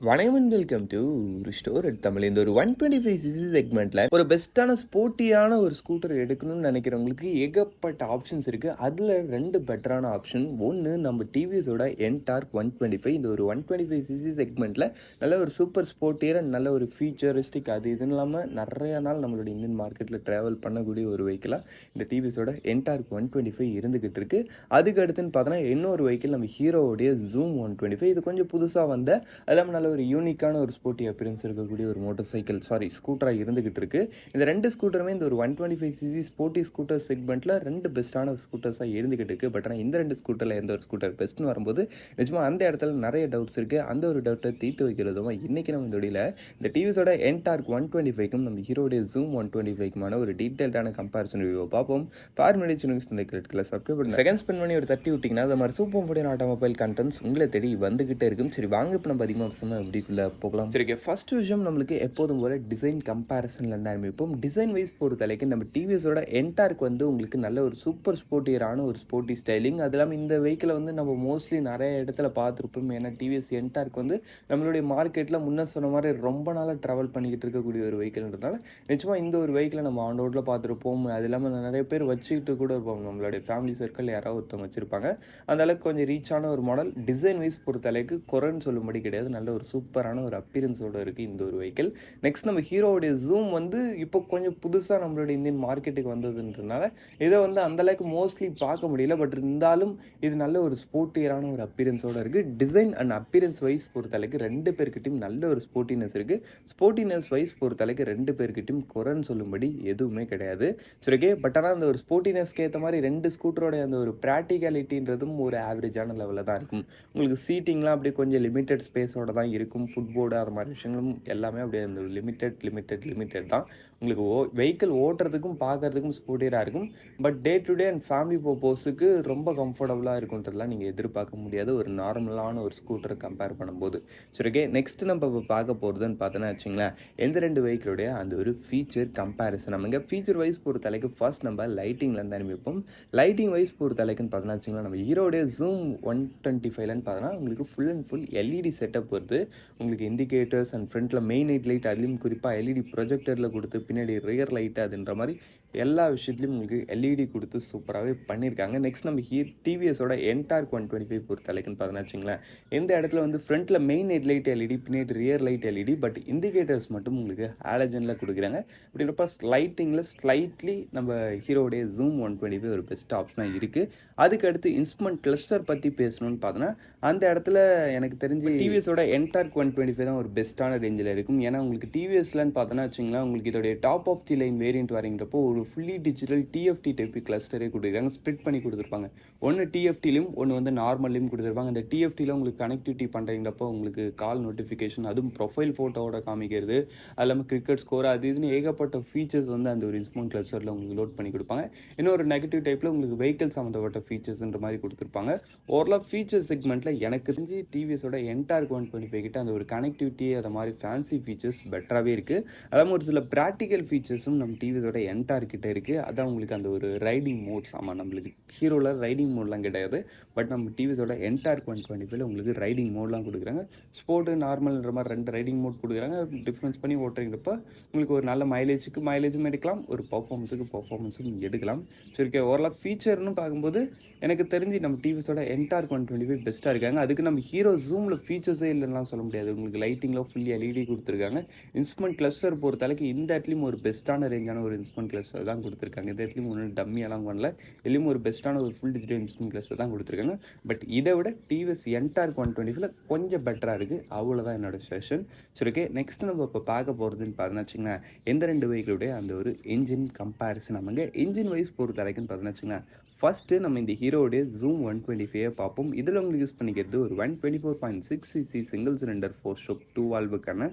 வணக்கம் and welcome to restore at Tamil. இந்த ஒரு 125cc செக்மெண்ட்டில் ஒரு பெஸ்ட்டான ஸ்போர்ட்டியான ஒரு ஸ்கூட்டர் எடுக்கணும்னு நினைக்கிறவங்களுக்கு ஏகப்பட்ட ஆப்ஷன்ஸ் இருக்குது. அதில் ரெண்டு பெட்டரான ஆப்ஷன். ஒன்று நம்ம டிவிஎஸோட என்டார்க் 125. இந்த ஒரு 125cc செக்மெண்ட்டில் நல்ல ஒரு சூப்பர் ஸ்போர்ட்டியர் அண்ட் நல்ல ஒரு ஃபீச்சரிஸ்டிக் அது இதுன்னு இல்லாமல் நிறையா நாள் நம்மளோட இந்தியன் மார்க்கெட்டில் ட்ராவல் பண்ணக்கூடிய ஒரு வெஹிக்கிளாக இந்த டிவிஎஸோட என்டார்க் 125 இருந்துக்கிட்டு இருக்குது. அதுக்கு அடுத்துன்னு பார்த்தோன்னா இன்னொரு வெஹிக்கிள் நம்ம ஹீரோவுடைய ஜூம் 125. இது கொஞ்சம் புதுசாக வந்த அது ஒரு யூனிக்கான ஒரு ஸ்போர்ட்டி அப்பியரன்ஸ் இருக்கக்கூடிய ஒரு ஸ்கூட்டராக இருந்துகிட்டு இருக்கு. இந்த ரெண்டு ஸ்கூட்டருமே இந்த ஒரு 125cc ஸ்போர்ட்டி ஸ்கூட்டர் செக்மெண்ட்டில் ரெண்டு பெஸ்ட்டான ஸ்கூட்டர்ஸாக இருந்துகிட்டு இருக்கு. பட் ஆனால் இந்த ரெண்டு ஸ்கூட்டரில் எந்த ஒரு ஸ்கூட்டர் பெஸ்ட்னு வரும்போது நிஜமாக அந்த இடத்துல நிறைய டவுட்ஸ் இருக்குது. அந்த ஒரு டவுட்டை தீர்த்து வைக்கிறதும் இன்றைக்கி நம்ம இந்த வீடியோவில் இந்த டிவிஸோட என்டார்க் 125க்கும் நம்ம ஹீரோடைய ஜூம் 125க்குமான ஒரு டீட்டெயில்டான கம்பேரிசன் வீடியோ பார்ப்போம். பார்மிடி சின்ன இந்த கிரெடிட்களை சப்ஸ்கிரைப் பண்ணி செகண்ட் ஸ்பெண்ட் பண்ணி ஒரு தட்டி விட்டிங்கன்னா அது மாதிரி சூப்பர் போடியான ஆட்டோமொபைல் கண்டென்ட்ஸ் உங்களை தேடி வந்துகிட்டே இருக்கும். சரி வாங்க இப்போ நம்ம அதிகமாக எப்படிக்குள்ளே போகலாம். சரி, ஃபர்ஸ்ட் விஷயம் நம்மளுக்கு எப்போதும் போல டிசைன் கம்பேரிசன்லேருந்து ஆரம்பிப்போம். டிசைன் வைஸ் பொறுத்தலைக்கு நம்ம டிவிஎஸோட என்டார்க் உங்களுக்கு நல்ல ஒரு சூப்பர் ஸ்போர்ட்டியரான ஒரு ஸ்போர்ட்டி ஸ்டைலிங். அது இல்லாமல் இந்த வெஹிக்கிளை நம்ம மோஸ்ட்லி நிறைய இடத்துல பார்த்துருப்போம். ஏன்னா டிவிஎஸ் என்டார்க் நம்மளுடைய மார்க்கெட்டில் முன்ன சொன்ன மாதிரி ரொம்ப நாளாக ட்ராவல் பண்ணிக்கிட்டு இருக்கக்கூடிய ஒரு வெஹிக்கிள்ன்றதுனால நிச்சயமாக இந்த ஒரு வெஹிக்கிளை நம்ம ஆன் ரோட்டில் பார்த்துருப்போம். அது இல்லாமல் நிறைய பேர் வச்சுக்கிட்டு கூட இருப்போம். நம்மளுடைய ஃபேமிலி சர்க்கிள் யாராவது ஒருத்தவங்க வச்சுருப்பாங்க. அந்த அளவுக்கு கொஞ்சம் ரீச்சான ஒரு மாடல். டிசைன் வைஸ் பொறுத்தளவுக்கு குறைன்னு சொல்லும்படி கிடையாது. நல்ல ஒரு சூப்பரான ஒரு அப்பீரன்ஸோடு இருக்குது இந்த ஒரு வெஹிக்கிள். நெக்ஸ்ட் நம்ம ஹீரோவுடைய ஜூம் இப்போ கொஞ்சம் புதுசாக நம்மளுடைய இந்தியன் மார்க்கெட்டுக்கு வந்ததுன்றனால இதை அந்தளவுக்கு மோஸ்ட்லி பார்க்க முடியல. பட் இருந்தாலும் இது நல்ல ஒரு ஸ்போர்ட்டியரான ஒரு அப்பீரன்ஸோடு இருக்குது. டிசைன் அண்ட் அப்பீரன்ஸ் வைஸ் பொறுத்தளவுக்கு ரெண்டு பேர்கிட்டையும் நல்ல ஒரு ஸ்போர்ட்டினஸ் இருக்குது. ஸ்போர்ட்டினஸ் வைஸ் பொறுத்தளவுக்கு ரெண்டு பேர்கிட்டையும் குறைன்னு சொல்லும்படி எதுவுமே கிடையாது. சரி, ஓகே. பட் ஆனால் அந்த ஒரு ஸ்போர்ட்டினஸ்க்கு ஏற்ற மாதிரி ரெண்டு ஸ்கூட்டரோட அந்த ஒரு ப்ராக்டிகாலிட்டின்றதும் ஒரு ஆவரேஜான லெவலில் தான் இருக்கும். உங்களுக்கு சீட்டிங்லாம் அப்படியே கொஞ்சம் லிமிட்டட் ஸ்பேஸோட தான் இருக்கும். ஃபுட்போர்டு அது மாதிரி விஷயங்களும் எல்லாமே அப்படியே அந்த லிமிட்டட் தான். உங்களுக்கு வெஹிக்கிள் ஓட்டுறதுக்கும் பார்க்குறதுக்கும் ஸ்போர்ட்டியராக இருக்கும். But day to day and family பர்பஸுக்கு ரொம்ப கம்ஃபர்டபுளாக இருக்குன்றதுலாம் நீங்கள் எதிர்பார்க்க முடியாது ஒரு நார்மலான ஒரு ஸ்கூட்டரை கம்பேர் பண்ணும்போது. சரி, ஓகே. நெக்ஸ்ட் நம்ம இப்போ பார்க்க போகிறதுன்னு பார்த்தோன்னா வச்சுங்களேன், எந்த ரெண்டு வெஹிக்கிளுடைய அந்த ஒரு ஃபீச்சர் கம்பேரிசன். நம்ம ஃபீச்சர் வைஸ் பொறுத்தளவுக்கு ஃபர்ஸ்ட் நம்ம லைட்டிங்லேருந்து ஆரம்பிப்போம். லைட்டிங் வைஸ் பொறுத்தளவுக்குன்னு பார்த்தோன்னா வச்சுங்களேன், நம்ம ஹீரோடைய ஜூம் 125லன்னு பார்த்தோன்னா உங்களுக்கு full and full LED setup வருது. உங்களுக்கு இண்டிகேட்டர்ஸ் அண்ட் ஃப்ரண்ட்டில் மெயின் ஹெட் லைட், அதுலேயும் குறிப்பாக எல்இடி ப்ரொஜெக்டரில் கொடுத்து பின்னாடி ரியர் லைட்டு அதுன்ற மாதிரி எல்லா விஷயத்துலையும் உங்களுக்கு எல்இடி கொடுத்து சூப்பராகவே பண்ணியிருக்காங்க. நெக்ஸ்ட் நம்ம டிவிஎஸோட என்டார்க் 125 பொறுத்தளவுக்குன்னு பார்த்தோன்னா வச்சுங்களேன், எந்த இடத்துல ஃப்ரண்ட்டில் மெயின் ஹெட் லைட் எல்இடி, பின்னாடி rear light LED, but indicators மட்டும் உங்களுக்கு ஹாலஜனில் கொடுக்குறாங்க. அப்படின்றப்ப லைட்டிங்கில் ஸ்லைட்லி நம்ம ஹீரோடைய ஜூம் 125 ஒரு பெஸ்ட் ஆப்ஷனாக இருக்குது. அதுக்கடுத்து இன்ஸ்ட்ருமெண்ட் கிளஸ்டர் பற்றி பேசணும்னு பார்த்தோன்னா அந்த இடத்துல எனக்கு தெரிஞ்சு டிவிஎஸோட என்டார்க் 125 தான் ஒரு பெஸ்ட்டான ரேஞ்சில் இருக்கும். ஏன்னா உங்களுக்கு டிவிஎஸ்லன்னு பார்த்தோன்னா வச்சுங்களேன், உங்களுக்கு இதோடைய top of the line variant வரீங்கிறப்போ ஒரு ஃபுல்லி டிஜிட்டல் டிஎஃப்டி டைப் கிளஸ்டரே கொடுக்குறாங்க. ஸ்ப்ளிட் பண்ணி கொடுத்துருப்பாங்க. ஒன்று டிஎஃப்டிலையும் ஒன்று நார்மல்லையும் கொடுத்துருப்பாங்க. அந்த டிஎஃப்டியில் உங்களுக்கு கனெக்டிவிட்டி பண்ணுறீங்களப்போ உங்களுக்கு கால் நோட்டிஃபிகேஷன், அதுவும் ப்ரொஃபைல் ஃபோட்டோவோட காமிக்கிறது, அது இல்லாமல் கிரிக்கெட் ஸ்கோர், அது இதுன்னு ஏகப்பட்ட ஃபீச்சர்ஸ் அந்த ஒரு இன்ஸ்ட்ருமெண்ட் கிளஸ்டரில் உங்களுக்கு லோட் பண்ணி கொடுப்பாங்க. இன்னொரு நெகட்டிவ் டைப்பில் உங்களுக்கு வெஹிக்கிள் சம்மந்தப்பட்ட ஃபீச்சர்ஸ்ன்ற மாதிரி கொடுத்துருப்பாங்க. ஓவரால் ஃபீச்சர் செக்மெண்ட்டில் எனக்கு தெரிஞ்சு டிவிஎஸோட என்டார்க் 125 கிட்ட அந்த ஒரு கனெக்டிவிட்டி அது மாதிரி ஃபேன்சி ஃபீச்சர்ஸ் பெட்டராகவே இருக்குது. அதாவது ஒரு சில ப்ராக்டிக்கல் ஃபீச்சர்ஸும் நம்ம டிவிஸோட என்டார்க் கிட்ட இருக்குது. அதான் உங்களுக்கு அந்த ஒரு ரைடிங் மோட்ஸ். ஆமாம், நம்மளுக்கு ஹீரோவில் ரைடிங் மோட்லாம் கிடையாது. பட் நம்ம டிவிஸோட என்டார்க் 125 உங்களுக்கு ரைடிங் மோட்லாம் கொடுக்குறாங்க. ஸ்போர்ட்டு நார்மல்ன்ற மாதிரி ரெண்டு ரைடிங் மோட் கொடுக்குறாங்க. டிஃப்ரென்ஸ் பண்ணி ஓட்டுறீங்கப்போ உங்களுக்கு ஒரு நல்ல மைலேஜும் எடுக்கலாம், ஒரு பர்ஃபார்மன்ஸும் எடுக்கலாம். சரி, ஓகே. ஓவரால் ஃபீச்சர்னு பார்க்கும்போது எனக்கு தெரிஞ்சு நம்ம டிவிஸோட என்டார்க் 125 பெஸ்ட்டாக இருக்காங்க. அதுக்கு நம்ம ஹீரோ ஜூமில் ஃபீச்சர்ஸே இல்லைன்னா சொல்ல முடியாது. உங்களுக்கு லைட்டிங்கில் ஃபுல்லி எல்இடி கொடுத்துருக்காங்க. இன்ஸ்ட்ருமெண்ட் கிளஸ்டர் பொறுத்தளவுக்கு இந்த இடத்துலையும் ஒரு பெஸ்ட்டான ரேஞ்சான ஒரு இன்ஸ்ட்ருமெண்ட் கிளஸ்டர் தான் கொடுத்துருக்காங்க. இந்த இடத்துலையும் ஒன்றும் டம்மியெல்லாம் பண்ணல. இதுலேயும் ஒரு பெஸ்ட்டான ஒரு ஃபுல் டிஜிட்டல் இன்ஸ்ட்ருமெண்ட் கிளஸ்டர் தான் கொடுத்துருக்காங்க. பட் இதை விட டிவிஎஸ் என்டார்க் 125 கொஞ்சம் பெட்டராக இருக்குது. அவ்வளோதான் என்னோட செஷன். சரி, ஓகே. நெக்ஸ்ட் நம்ம இப்போ பார்க்க போகிறதுன்னு பார்த்தோன்னா வச்சுங்களேன், எந்த ரெண்டு வெஹிக்கிளுடைய அந்த ஒரு இன்ஜின் கம்பேரிசன். நமக்கு இன்ஜின் வைஸ் பொறுத்தளவுக்குன்னு பார்த்தோன்னா வச்சுங்களேன், ஃபஸ்ட்டு நம்ம இந்த ஹீரோடைய ஜூம் 125 பார்ப்போம். இதில் உங்களுக்கு யூஸ் பண்ணிக்கிறது ஒரு 124.6cc சிங்கிள் சிலிண்டர் 4 ஸ்ட்ரோக் 2 வால்வுக்கான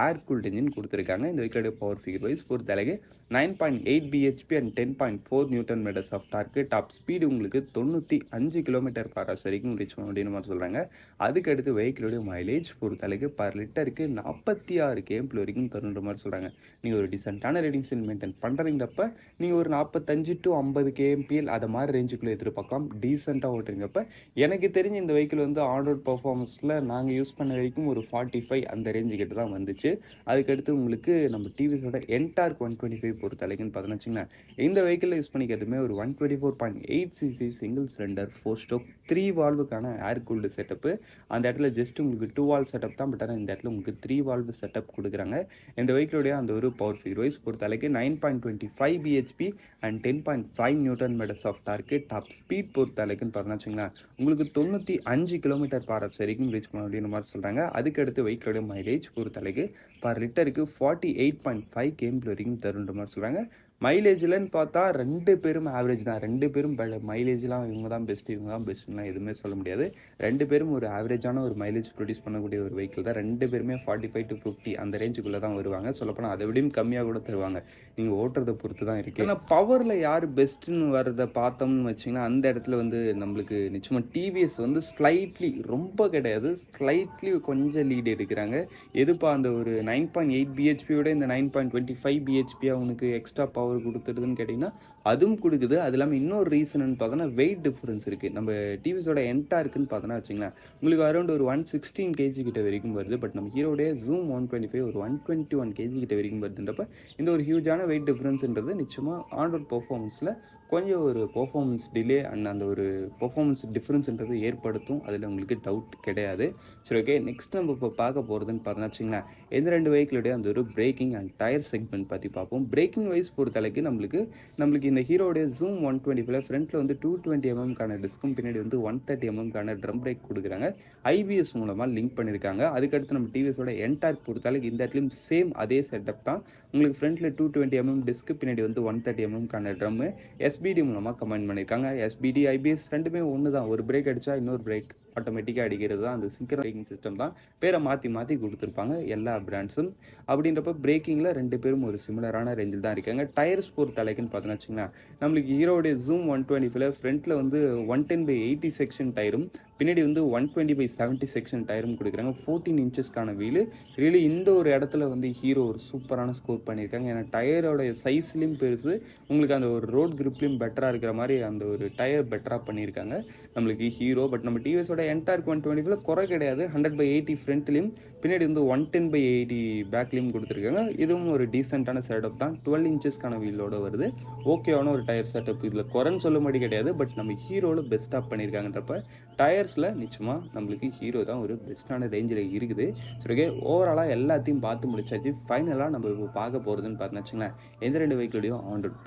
ஏர் கூல்ட் இன்ஜின் கொடுத்துருக்காங்க. இந்த வெஹிக்கிளோட பவர் ஃபிகர் வைஸ் பொறுத்தளவுக்கு 9.8 BHP and 10.4 newton metres of torque. Top speed உங்களுக்கு 95 கிலோமீட்டர் பர் ஹவர்ஸ் வரைக்கும் ரீச் பண்ண அப்படின்னு மாதிரி சொல்கிறாங்க. அதுக்கடுத்து வெஹிக்கிளோடைய மைலேஜ் பொறுத்தளவுக்கு பர் லிட்டருக்கு 46 கேம்பிள் வரைக்கும் தருன்ற மாதிரி சொல்கிறாங்க. நீங்கள் ஒரு டிசென்ட்டான ரேட்டிங்ஸில் மெயின்டைன் பண்ணுறீங்கப்ப நீங்கள் ஒரு 45 to 50 கேம்பிஎல் அதை மாதிரி ரேஞ்சுக்குள்ளே எதிர்பார்க்கலாம். டீசெண்டாக ஓட்டுறீங்கப்ப எனக்கு தெரிஞ்ச இந்த வெஹிக்கிள் வந்து ஆன் ரோட் பர்ஃபார்மன்ஸில் நாங்கள் யூஸ் பண்ண வரைக்கும் ஒரு 45 அந்த ரேஞ்சு கிட்ட தான் வந்துச்சு. அதுக்கடுத்து உங்களுக்கு நம்ம டிவிஎஸோட என்டார்க் 125 பொறுத்த அளவுக்குன்னு பார்த்தோன்னா இந்த வெஹிக்கிளில் யூஸ் பண்ணிக்கிறதுமே ஒரு 124.8 cc சிங்கிள் சிலிண்டர் 4 ஸ்ட்ரோக் 3 வால்வுக்கான ஏர் கூல்டு செட்டப்பு. அந்த இடத்துல ஜஸ்ட் உங்களுக்கு 2 வால்வ் செட்டப் தான், பட் ஆனால் இந்த இடத்துல உங்களுக்கு 3 வால்வு செட்டப் கொடுக்குறாங்க. இந்த வெஹிக்கிளுடைய அந்த ஒரு பவர் ஃபிகர் வைஸ் பொறுத்த அளவுக்கு 9.25 BHP and 10.5 newton metres of torque. Top speed பொறுத்த அளவுக்குன்னு பார்த்தோன்னா உங்களுக்கு 95 கிலோமீட்டர் பர் ஹவர் வரைக்கும் ரீச் பண்ண அப்படின்ற மாதிரி சொல்கிறாங்க. அதுக்கடுத்து வெஹிக்கிளோட மைலேஜ் பொறுத்த அளவுக்கு பர் லிட்டருக்கு 48.5 கேம்பிள் வரைக்கும் தருன்ற மாதிரி சொல்கிறாங்க. மைலேஜ்லன்னு பார்த்தா 2 பேரும் ஆவரேஜ் தான். 2 பேரும் மைலேஜ்லாம் இவங்க தான் பெஸ்ட்டு இவங்க தான் பெஸ்ட்டுலாம் எதுவுமே சொல்ல முடியாது. 2 பேரும் ஒரு ஆவரேஜான ஒரு மைலேஜ் ப்ரொடியூஸ் பண்ணக்கூடிய ஒரு வெஹிக்கிள் தான். 2 பேருமே 45 to 50 அந்த ரேஞ்சுக்குள்ளே தான் வருவாங்க. சொல்லப்போனால் அதை விடையும் கம்மியாக கூட தருவாங்க. நீங்கள் ஓட்டுறதை பொறுத்து தான் இருக்குது. ஆனால் பவரில் யார் பெஸ்ட்டுன்னு வர்றதை பார்த்தோம்னு வச்சிங்கன்னா அந்த இடத்துல வந்து நம்மளுக்கு நிச்சயமாக டிவிஎஸ் வந்து ஸ்லைட்லி ரொம்ப கிடையாது, ஸ்லைட்லி கொஞ்சம் லீடு எடுக்கிறாங்க. எதுப்பா அந்த ஒரு 9.8 பிஹெச்பியோட இந்த 9.25 பிஹெச்பி அவனுக்கு எக்ஸ்ட்ரா பவர் கொடுத்துருதுன்னு கேட்டிங்கன்னா அதுவும் கொடுக்குது. அது இல்லாமல் இன்னொரு ரீசன் பார்த்தோன்னா வெயிட் டிஃப்ரென்ஸ் இருக்குது. நம்ம டிவிஸோட என்டார்க்குன்னு பார்த்தோன்னா வச்சிங்களேன் உங்களுக்கு அரௌண்ட் ஒரு 116 கேஜி கிட்ட வரைக்கும் வருது. பட் நம்ம ஹீரோடைய ஜூம் 125 ஒரு 121 கேஜி கிட்ட வரைக்கும் வருதுன்றப்ப இந்த ஒரு ஹியூஜான வெயிட் டிஃப்ரென்ஸ்ன்றது நிச்சயமாக ஆன் ரோட் பர்ஃபார்மன்ஸில் கொஞ்சம் ஒரு பர்ஃபார்மன்ஸ் டிலே அண்ட் அந்த ஒரு பர்ஃபார்மன்ஸ் டிஃப்ரென்ஸ்ன்றது ஏற்படுத்தும். அதில் உங்களுக்கு டவுட் கிடையாது. சரி, ஓகே. நெக்ஸ்ட் நம்ம இப்போ பார்க்க போகிறதுன்னு பார்த்தோன்னா வச்சிங்களேன் எந்த 2 வெஹிக்கிளுடைய அந்த ஒரு பிரேக்கிங் அண்ட் டயர் செக்மெண்ட் பற்றி பார்ப்போம். பிரேக்கிங் வைஸ் பொறுத்தளவுக்கு நம்மளுக்கு இந்த ஹீரோடைய ஜூம் 125 ஃப்ரண்ட்டில் வந்து 220 mm டிஸ்க்கும் பின்னாடி வந்து 130 mm ட்ரம் பிரேக் கொடுக்குறாங்க. ஐபிஎஸ் மூலமாக லிங்க் பண்ணியிருக்காங்க. அதுக்கடுத்து நம்ம டிவிஎஸோட என்டார்க் பொறுத்தளவுக்கு இந்த இடத்துலையும் சேம் அதே செட்டப் தான். உங்களுக்கு ஃப்ரண்ட்டில் 220 mm டிஸ்க்கு பின்னாடி வந்து 130 mm ட்ரம்மு எஸ்பிடி மூலமாக கமெண்ட் பண்ணியிருக்காங்க. எஸ்பிடி ஐபிஎஸ் ரெண்டுமே ஒன்று தான். ஒரு பிரேக் அடித்தா இன்னொரு பிரேக் ஆட்டோமேட்டிக்காக அடிக்கிறது தான். அந்த சிங்கர் பிரேக்கிங் சிஸ்டம் தான். பேரை மாற்றி கொடுத்துருப்பாங்க எல்லா பிராண்ட்ஸும். அப்படின்றப்ப பிரேக்கிங்கில் 2 பேரும் ஒரு சிமிலரான ரேஞ்சில் தான் இருக்காங்க. டயர்ஸ் பொறுத்த அளவுக்குன்னு பார்த்தோன்னா வச்சிங்கன்னா நம்மளுக்கு ஹீரோடைய ஜூம் 125 ஃப்ரண்ட்டில் வந்து 110/80 செக்ஷன் டயரும் பின்னாடி வந்து 120/70 செக்ஷன் டயரும் கொடுக்குறாங்க. 14 இன்ச்சஸ்க்கான வீலு. ரியலி இந்த ஒரு இடத்துல வந்து ஹீரோ ஒரு சூப்பரான ஸ்கோர் பண்ணியிருக்காங்க. ஏன்னா டயரோடைய சைஸ்லையும் பெருசு, உங்களுக்கு அந்த ஒரு ரோட் கிரிப்லையும் பெட்டராக இருக்கிற மாதிரி அந்த ஒரு டயர் பெட்டராக பண்ணியிருக்காங்க நம்மளுக்கு ஹீரோ. பட் நம்ம டிவிஎஸோட என்டார்க் 125 குறை கிடையாது. 100/80 ஃப்ரண்ட்லையும் பின்னாடி வந்து 110/80 பேக்லையும் கொடுத்துருக்காங்க. இதுவும் ஒரு டீசெண்டான செட்டப் தான். 12 இன்ச்சஸ்க்கான வீலோட வருது. ஓகேவான ஒரு டயர் செட்டப். இதில் குறைன்னு சொல்ல மாதிரி கிடையாது. பட் நம்ம ஹீரோவில் பெஸ்ட்டாக பண்ணியிருக்காங்கன்றப்ப டயர்ஸில் நிச்சயமாக நம்மளுக்கு ஹீரோ தான் ஒரு பெஸ்ட்டான ரேஞ்சில் இருக்குது. சரி, ஓகே. ஓவராலாக எல்லாத்தையும் பார்த்து முடிச்சாச்சு. ஃபைனலாக நம்ம இப்போ பார்க்க போகிறதுன்னு பார்த்தோன்னா வச்சுங்களேன் எந்த 2 வெஹிக்கிளையும் ஆன் ரோட்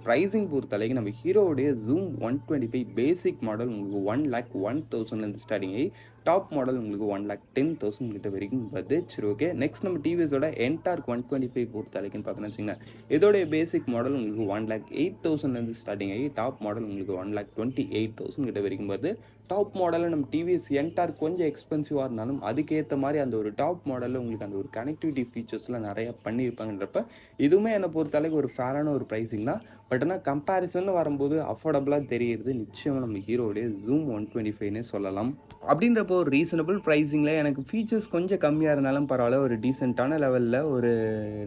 ப்ரைஸிங் பொறுத்தளவுக்கு நம்ம ஹீரோடைய ஜூம் 125 பேசிக் மாடல் உங்களுக்கு 1,01,000 ஸ்டார்டிங் ஆகி டாப் மாடல் உங்களுக்கு 1,10,000 கிட்ட வரைக்கும் வருது. சரி, ஓகே. நெக்ஸ்ட் நம்ம டிவிஎஸோட என்டார்க் 125 பொறுத்தளவுக்குன்னு பார்த்தோன்னா வச்சுங்களேன் இதோடைய பேசிக் மாடல் உங்களுக்கு 1,08,000 ஸ்டார்டிங் ஆகி டாப் மாடல் உங்களுக்கு 1,28,000 கிட்ட வரைக்கும் வருது. டாப் மாடலில் நம்ம டிவிஎஸ் என்டார்க் கொஞ்சம் எக்ஸ்பென்சிவாக இருந்தாலும் அதுக்கேற்ற மாதிரி அந்த ஒரு டாப் மாடலில் உங்களுக்கு அந்த ஒரு கனெக்டிவிட்டி ஃபீச்சர்ஸ்லாம் நிறையா பண்ணியிருப்பாங்கன்றப்ப இதுவுமே என்னை பொறுத்தளவுக்கு ஒரு ஃபேரான ஒரு ப்ரைஸிங் தான். பட் ஆனால் கம்பேரிசன் வரும்போது அஃபோர்டபுளாக தெரியுது நிச்சயமாக நம்ம ஹீரோடைய ஜூம் 125 சொல்லலாம். அப்படின்றப்போ ஒரு ரீசனபிள் ப்ரைஸிங்கில் எனக்கு ஃபீச்சர்ஸ் கொஞ்சம் கம்மியாக இருந்தாலும் பரவாயில்ல, ஒரு டீசெண்டான லெவலில் ஒரு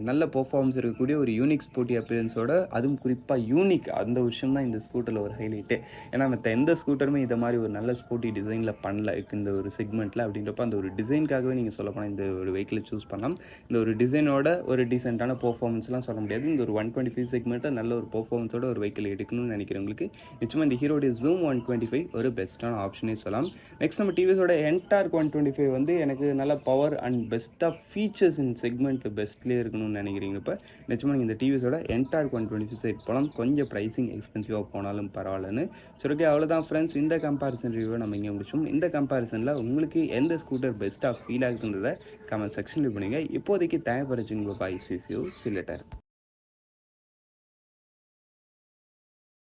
நல்ல பெர்ஃபார்மன்ஸ் இருக்கக்கூடிய ஒரு யூனிக் ஸ்போர்ட்டி அப்பியரன்ஸோட, அதுவும் குறிப்பாக யூனிக் அந்த விஷயம் தான் இந்த ஸ்கூட்டரில் ஒரு ஹைலைட்டு. ஏன்னா மற்ற எந்த ஸ்கூட்டருமே இதை மாதிரி ஒரு நல்ல ஸ்போர்ட்டி டிசைனில் பண்ணல இந்த ஒரு செக்மெண்ட்டில். அப்படின்றப்ப அந்த ஒரு டிசைனுக்காகவே நீங்கள் சொல்ல போனால் இந்த ஒரு வெஹிக்கிளை சூஸ் பண்ணலாம். இந்த ஒரு டிசைனோட ஒரு டீசெண்டான பெர்ஃபார்மன்ஸ்லாம் சொல்ல முடியாது. இந்த ஒரு 125 செக்மெண்ட்டை நல்ல ஒரு பெர்ஃபார்மன்ஸோட ஒரு வெஹிக்கிள் எடுக்கணும்னு நினைக்கிறவங்களுக்கு நிச்சயமாக இந்த ஹீரோடைய ஜூம் 125 ஒரு பெஸ்ட்டான ஆப்ஷனே சொல்லலாம். நெக்ஸ்ட் நம்ம டிவிஎஸோட என்டார்க் 125 வந்து எனக்கு நல்ல பவர் அண்ட் பெஸ்ட்டாக ஃபீச்சர்ஸ் இன் செக்மெண்ட் பெஸ்ட்லேயே இருக்கணும்னு நினைக்கிறீங்க. இப்போ நிச்சயமாக நீங்கள் இந்த டிவிஎஸோட என்டார்க் 125 சைட் போகலாம். கொஞ்சம் ப்ரைஸிங் எக்ஸ்பென்சிவாக போனாலும் பரவாயில்லன்னு. சரி, ஓகே. அவ்வளோதான் ஃப்ரெண்ட்ஸ், இந்த கம்பேரிசன் ரிவ்யூ நம்ம இங்கே முடிச்சோம். இந்த கம்பேரிசனில் உங்களுக்கு எந்த ஸ்கூட்டர் பெஸ்ட்டாக ஃபீல் ஆகுதுன்றதை கமெண்ட் செக்ஷனில் பண்ணுங்க. இப்போதைக்கு தேவைப்படுச்சுங்க. பாய், சி யூ லேட்டர்.